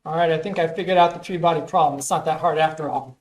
All right, I think I figured out the three-body problem. It's not that hard after all.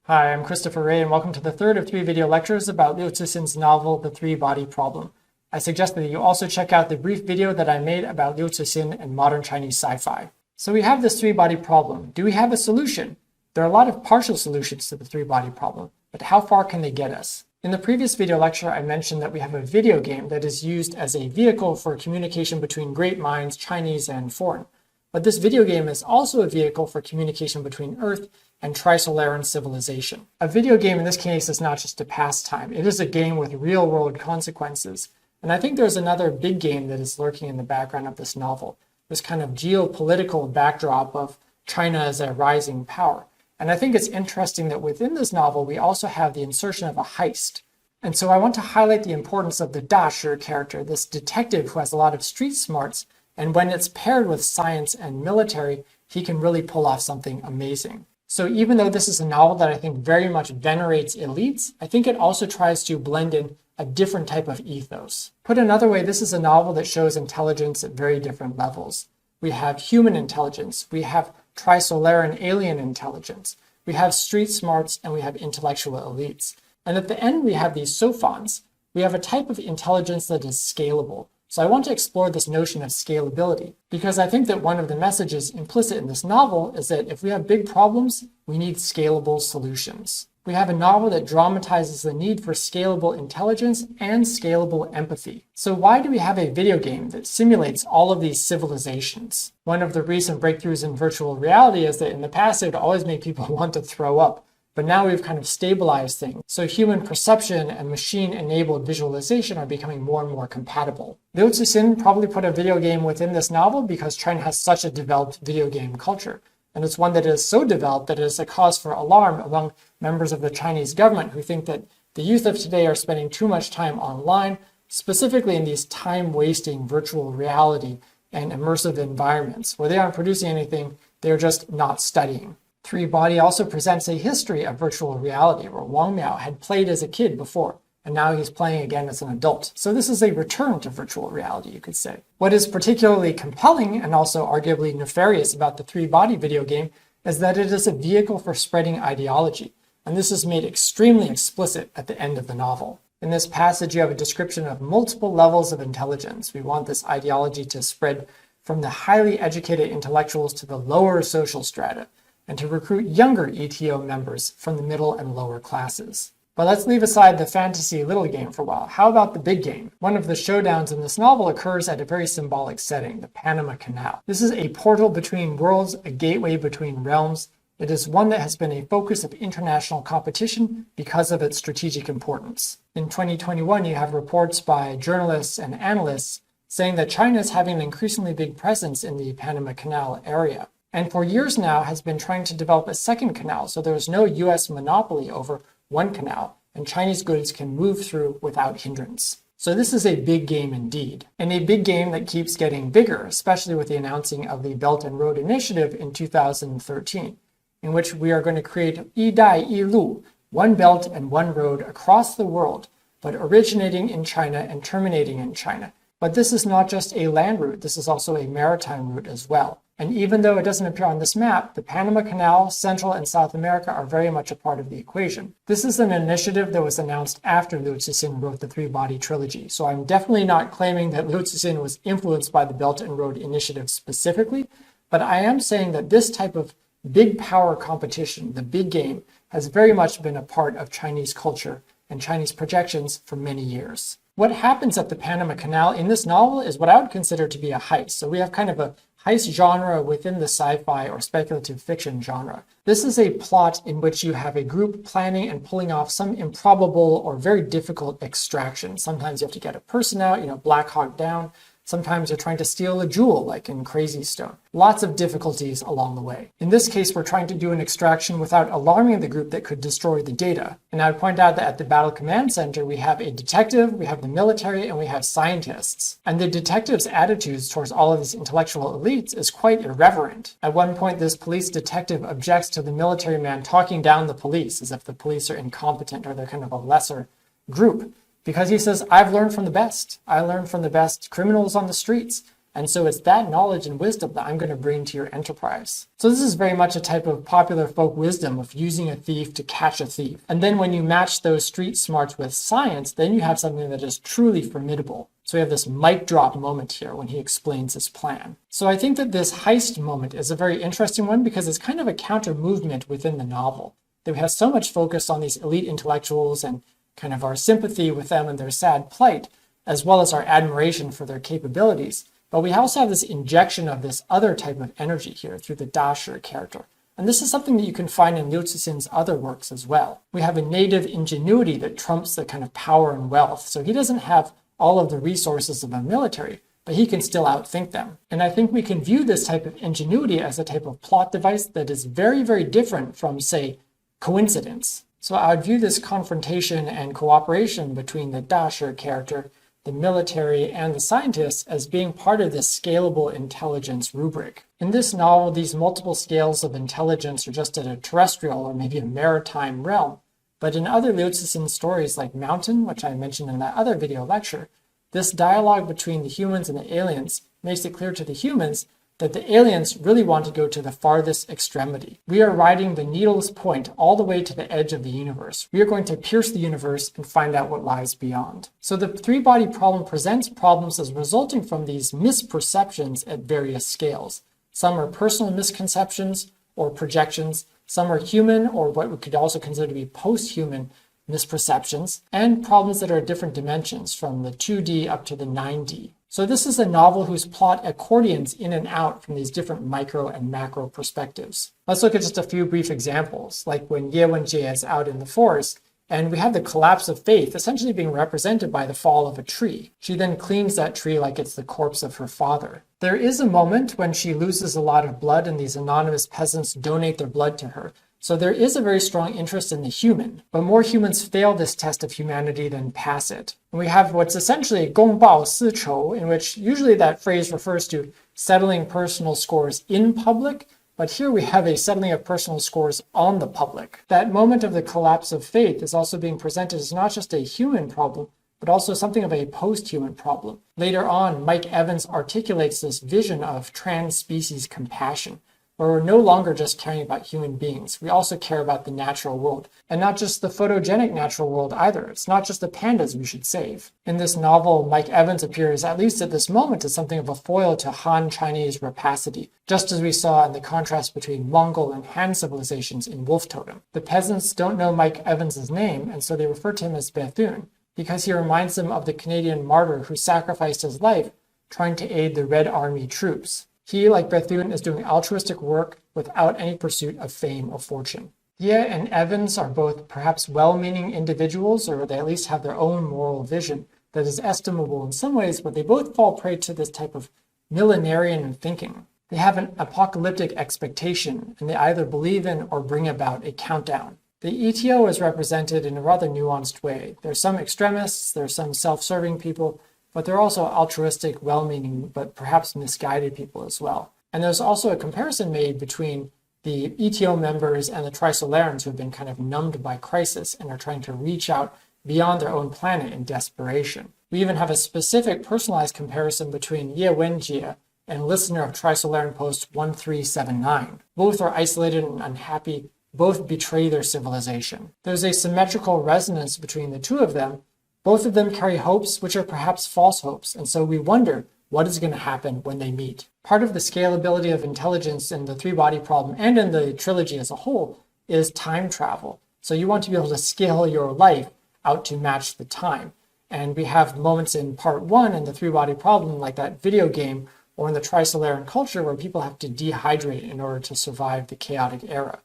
Hi, I'm Christopher Ray, and welcome to the third of 3 video lectures about Liu Cixin's novel, The Three-Body Problem. I suggest that you also check out the brief video that I made about Liu Cixin and modern Chinese sci-fi. So we have this three-body problem. Do we have a solution? There are a lot of partial solutions to the three-body problem, but how far can they get us? In the previous video lecture, I mentioned that we have a video game that is used as a vehicle for communication between great minds, Chinese and foreign. But this video game is also a vehicle for communication between Earth and Trisolaran civilization. A video game in this case is not just a pastime. It is a game with real-world consequences. And I think there's another big game that is lurking in the background of this novel, this kind of geopolitical backdrop of China as a rising power. And I think it's interesting that within this novel, we also have the insertion of a heist. And so I want to highlight the importance of the Da Shi character, this detective who has a lot of street smarts. And when it's paired with science and military, he can really pull off something amazing. So even though this is a novel that I think very much venerates elites, I think it also tries to blend in a different type of ethos. Put another way, this is a novel that shows intelligence at very different levels. We have human intelligence, we have Trisolaran alien intelligence, we have street smarts, and we have intellectual elites. And at the end, we have these Sophons. We have a type of intelligence that is scalable. So I want to explore this notion of scalability, because I think that one of the messages implicit in this novel is that if we have big problems, we need scalable solutions. We have a novel that dramatizes the need for scalable intelligence and scalable empathy. So why do we have a video game that simulates all of these civilizations? One of the recent breakthroughs in virtual reality is that in the past, it would always make people want to throw up. But now we've kind of stabilized things. So human perception and machine-enabled visualization are becoming more and more compatible. Liu Cixin probably put a video game within this novel because China has such a developed video game culture. And it's one that is so developed that it is a cause for alarm among members of the Chinese government who think that the youth of today are spending too much time online, specifically in these time-wasting virtual reality and immersive environments where they aren't producing anything, they're just not studying. Three-Body also presents a history of virtual reality where Wang Miao had played as a kid before, and now he's playing again as an adult. So this is a return to virtual reality, you could say. What is particularly compelling and also arguably nefarious about the Three-Body video game is that it is a vehicle for spreading ideology, and this is made extremely explicit at the end of the novel. In this passage, you have a description of multiple levels of intelligence. We want this ideology to spread from the highly educated intellectuals to the lower social strata, and to recruit younger ETO members from the middle and lower classes. But let's leave aside the fantasy little game for a while. How about the big game? One of the showdowns in this novel occurs at a very symbolic setting, the Panama Canal. This is a portal between worlds, a gateway between realms. It is one that has been a focus of international competition because of its strategic importance. In 2021, you have reports by journalists and analysts saying that China is having an increasingly big presence in the Panama Canal area. And for years now has been trying to develop a second canal, so there is no US monopoly over one canal, and Chinese goods can move through without hindrance. So this is a big game indeed, and a big game that keeps getting bigger, especially with the announcing of the Belt and Road Initiative in 2013, in which we are going to create Yi Dai Yi Lu, one belt and one road across the world, but originating in China and terminating in China. But this is not just a land route, this is also a maritime route as well. And even though it doesn't appear on this map, the Panama Canal, Central and South America are very much a part of the equation. This is an initiative that was announced after Liu Cixin wrote the Three-Body Trilogy. So I'm definitely not claiming that Liu Cixin was influenced by the Belt and Road Initiative specifically, but I am saying that this type of big power competition, the big game, has very much been a part of Chinese culture and Chinese projections for many years. What happens at the Panama Canal in this novel is what I would consider to be a heist. So we have kind of a heist genre within the sci-fi or speculative fiction genre. This is a plot in which you have a group planning and pulling off some improbable or very difficult extraction. Sometimes you have to get a person out, Black Hawk Down. Sometimes you're trying to steal a jewel, like in Crazy Stone. Lots of difficulties along the way. In this case, we're trying to do an extraction without alarming the group that could destroy the data. And I would point out that at the Battle Command Center, we have a detective, we have the military, and we have scientists. And the detective's attitudes towards all of these intellectual elites is quite irreverent. At one point, this police detective objects to the military man talking down the police, as if the police are incompetent or they're kind of a lesser group. Because he says, I've learned from the best. I learned from the best criminals on the streets. And so it's that knowledge and wisdom that I'm going to bring to your enterprise. So this is very much a type of popular folk wisdom of using a thief to catch a thief. And then when you match those street smarts with science, then you have something that is truly formidable. So we have this mic drop moment here when he explains his plan. So I think that this heist moment is a very interesting one because it's kind of a counter movement within the novel. That we have so much focus on these elite intellectuals and kind of our sympathy with them and their sad plight, as well as our admiration for their capabilities. But we also have this injection of this other type of energy here through the Dasher character. And this is something that you can find in Liu Cixin's other works as well. We have a native ingenuity that trumps the kind of power and wealth. So he doesn't have all of the resources of a military, but he can still outthink them. And I think we can view this type of ingenuity as a type of plot device that is very, very different from, say, coincidence. So I would view this confrontation and cooperation between the Dasher character, the military, and the scientists as being part of this scalable intelligence rubric. In this novel, these multiple scales of intelligence are just at a terrestrial or maybe a maritime realm. But in other Liu Cixin stories like Mountain, which I mentioned in that other video lecture, this dialogue between the humans and the aliens makes it clear to the humans that the aliens really want to go to the farthest extremity. We are riding the needle's point all the way to the edge of the universe. We are going to pierce the universe and find out what lies beyond. So the three-body problem presents problems as resulting from these misperceptions at various scales. Some are personal misconceptions or projections. Some are human, or what we could also consider to be post-human misperceptions, and problems that are at different dimensions from the 2D up to the 9D. So this is a novel whose plot accordions in and out from these different micro and macro perspectives. Let's look at just a few brief examples, like when Ye Wenjie is out in the forest, and we have the collapse of faith essentially being represented by the fall of a tree. She then cleans that tree like it's the corpse of her father. There is a moment when she loses a lot of blood and these anonymous peasants donate their blood to her. So there is a very strong interest in the human, but more humans fail this test of humanity than pass it. And we have what's essentially 公报私仇, in which usually that phrase refers to settling personal scores in public, but here we have a settling of personal scores on the public. That moment of the collapse of faith is also being presented as not just a human problem, but also something of a post-human problem. Later on, Mike Evans articulates this vision of trans-species compassion, where we're no longer just caring about human beings. We also care about the natural world, and not just the photogenic natural world either. It's not just the pandas we should save. In this novel, Mike Evans appears, at least at this moment, as something of a foil to Han Chinese rapacity, just as we saw in the contrast between Mongol and Han civilizations in Wolf Totem. The peasants don't know Mike Evans' name, and so they refer to him as Bethune, because he reminds them of the Canadian martyr who sacrificed his life trying to aid the Red Army troops. He, like Bethune, is doing altruistic work without any pursuit of fame or fortune. Ye and Evans are both perhaps well-meaning individuals, or they at least have their own moral vision that is estimable in some ways, but they both fall prey to this type of millenarian thinking. They have an apocalyptic expectation, and they either believe in or bring about a countdown. The ETO is represented in a rather nuanced way. There are some extremists, there are some self-serving people, but there are also altruistic, well-meaning, but perhaps misguided people as well. And there's also a comparison made between the ETO members and the Trisolarans who have been kind of numbed by crisis and are trying to reach out beyond their own planet in desperation. We even have a specific personalized comparison between Ye Wenjie and listener of Trisolaran Post 1379. Both are isolated and unhappy, both betray their civilization. There's a symmetrical resonance between the two of them. Both of them carry hopes which are perhaps false hopes, and so we wonder what is going to happen when they meet. Part of the scalability of intelligence in the three-body problem and in the trilogy as a whole is time travel. So you want to be able to scale your life out to match the time. And we have moments in part 1 in the three-body problem, like that video game, or in the Trisolaran culture where people have to dehydrate in order to survive the chaotic era.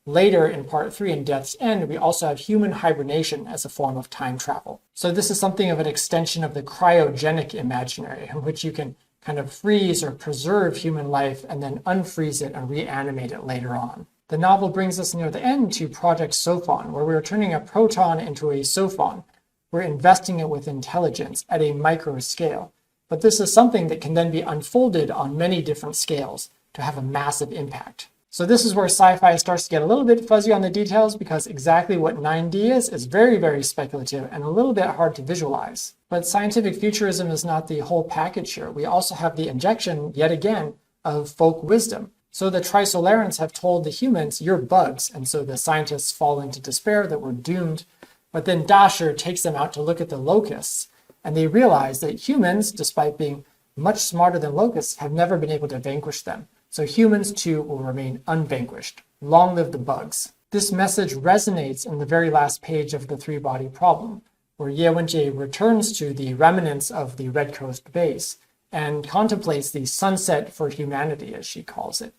Later in part 3 in Death's End, we also have human hibernation as a form of time travel. So this is something of an extension of the cryogenic imaginary, in which you can kind of freeze or preserve human life and then unfreeze it and reanimate it later on. The novel brings us near the end to Project Sophon, where we're turning a proton into a Sophon. We're investing it with intelligence at a micro scale. But this is something that can then be unfolded on many different scales to have a massive impact. So this is where sci-fi starts to get a little bit fuzzy on the details, because exactly what 9D is very, very speculative and a little bit hard to visualize. But scientific futurism is not the whole package here. We also have the injection, yet again, of folk wisdom. So the Trisolarans have told the humans, you're bugs, and so the scientists fall into despair that we're doomed. But then Dasher takes them out to look at the locusts, and they realize that humans, despite being much smarter than locusts, have never been able to vanquish them. So humans too will remain unvanquished. Long live the bugs. This message resonates in the very last page of the three-body problem, where Ye Wenjie returns to the remnants of the Red Coast base and contemplates the sunset for humanity, as she calls it.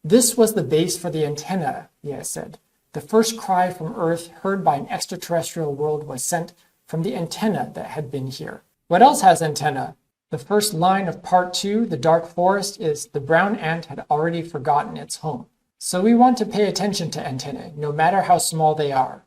This was the base for the antenna, Ye said. The first cry from Earth heard by an extraterrestrial world was sent from the antenna that had been here. What else has antenna? The first line of part 2, The Dark Forest, is the brown ant had already forgotten its home. So we want to pay attention to antennae, no matter how small they are.